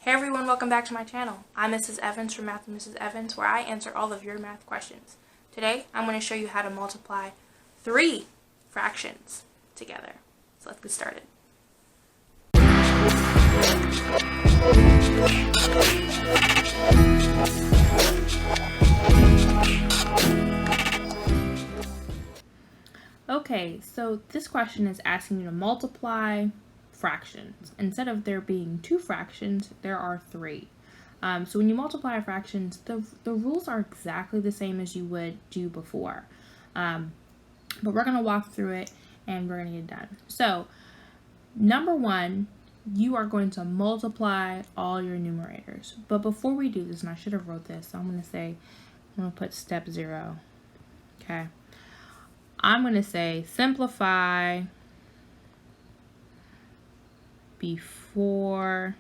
Hey everyone, welcome back to my channel. I'm Mrs. Evans from Math with Mrs. Evans, where I answer all of your math questions. Today, I'm going to show you how to multiply 3 fractions together. So let's get started. Okay, so this question is asking you to multiply fractions. Instead of there being 2 fractions, there are 3. So when you multiply fractions, the rules are exactly the same as you would do before. But we're going to walk through it and we're going to get it done. So number 1, you are going to multiply all your numerators. But before we do this, and I should have wrote this, so I'm going to put step 0. Okay. I'm going to say simplify before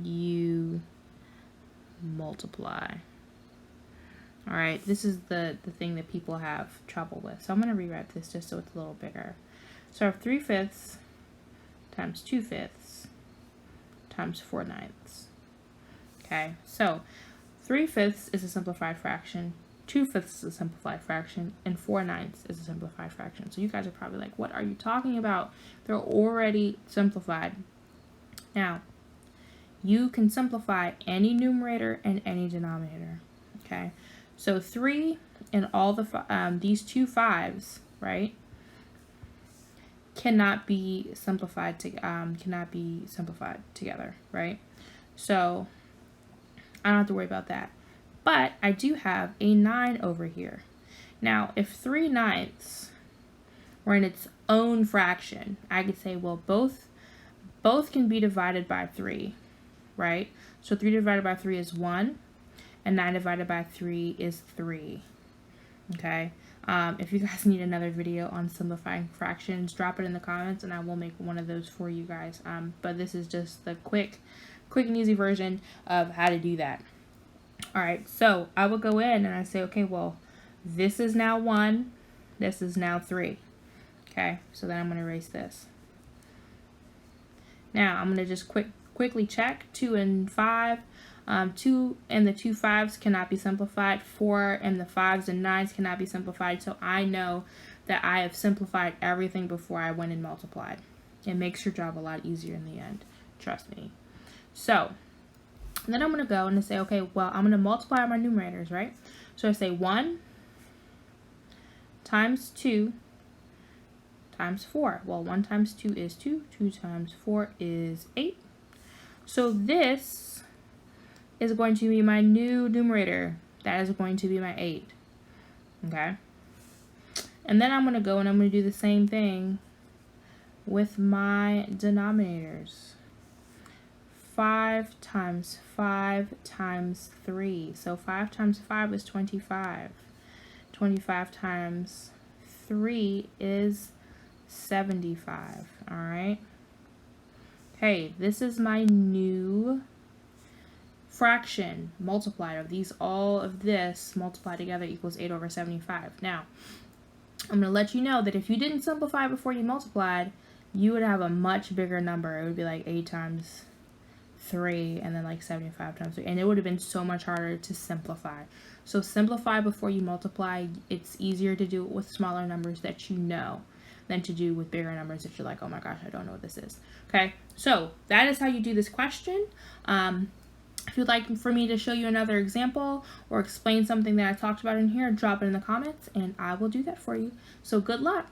you multiply. All right, this is the thing that people have trouble with. So I'm going to rewrite this just so it's a little bigger. So I have 3/5 times 2/5 times 4/9. Okay, so 3/5 is a simplified fraction, 2/5 is a simplified fraction, and 4/9 is a simplified fraction. So you guys are probably like, what are you talking about? They're already simplified. Now, you can simplify any numerator and any denominator. Okay, so 3 and all the these 2 5s, right, cannot be simplified together, right? So I don't have to worry about that. But I do have a 9 over here. Now, if 3/9 were in its own fraction, I could say, well, both can be divided by 3, right? So 3 divided by 3 is 1, and 9 divided by 3 is 3. Okay. If you guys need another video on simplifying fractions, drop it in the comments, and I will make one of those for you guys. But this is just the quick and easy version of how to do that. All right, so I will go in and I say, okay, well, this is now 1, this is now 3. Okay, so then I'm going to erase this. Now I'm going to just quickly check 2 and 5. 2 and the 2 5s cannot be simplified. 4 and the 5s and 9s cannot be simplified. So I know that I have simplified everything before I went and multiplied. It makes your job a lot easier in the end. Trust me. So then I'm going to go and say, okay, well, I'm going to multiply my numerators, right? So I say 1 times 2 times 4. Well, 1 times 2 is 2. 2 times 4 is 8. So this is going to be my new numerator. That is going to be my 8. Okay? And then I'm going to go and I'm going to do the same thing with my denominators. 5 times 5 times 3. So 5 times 5 is 25. 25 times 3 is 75. All right. Okay, this is my new fraction multiplier. All of this multiplied together equals 8 over 75. Now, I'm going to let you know that if you didn't simplify before you multiplied, you would have a much bigger number. It would be like 8 times 3 and then like 75 times 3, and it would have been so much harder to simplify. So simplify before you multiply. It's easier to do it with smaller numbers that you know than to do with bigger numbers that you're like, oh my gosh, I don't know what this is. Okay, so that is how you do this question. If you'd like for me to show you another example or explain something that I talked about in here, drop it in the comments and I will do that for you. So good luck.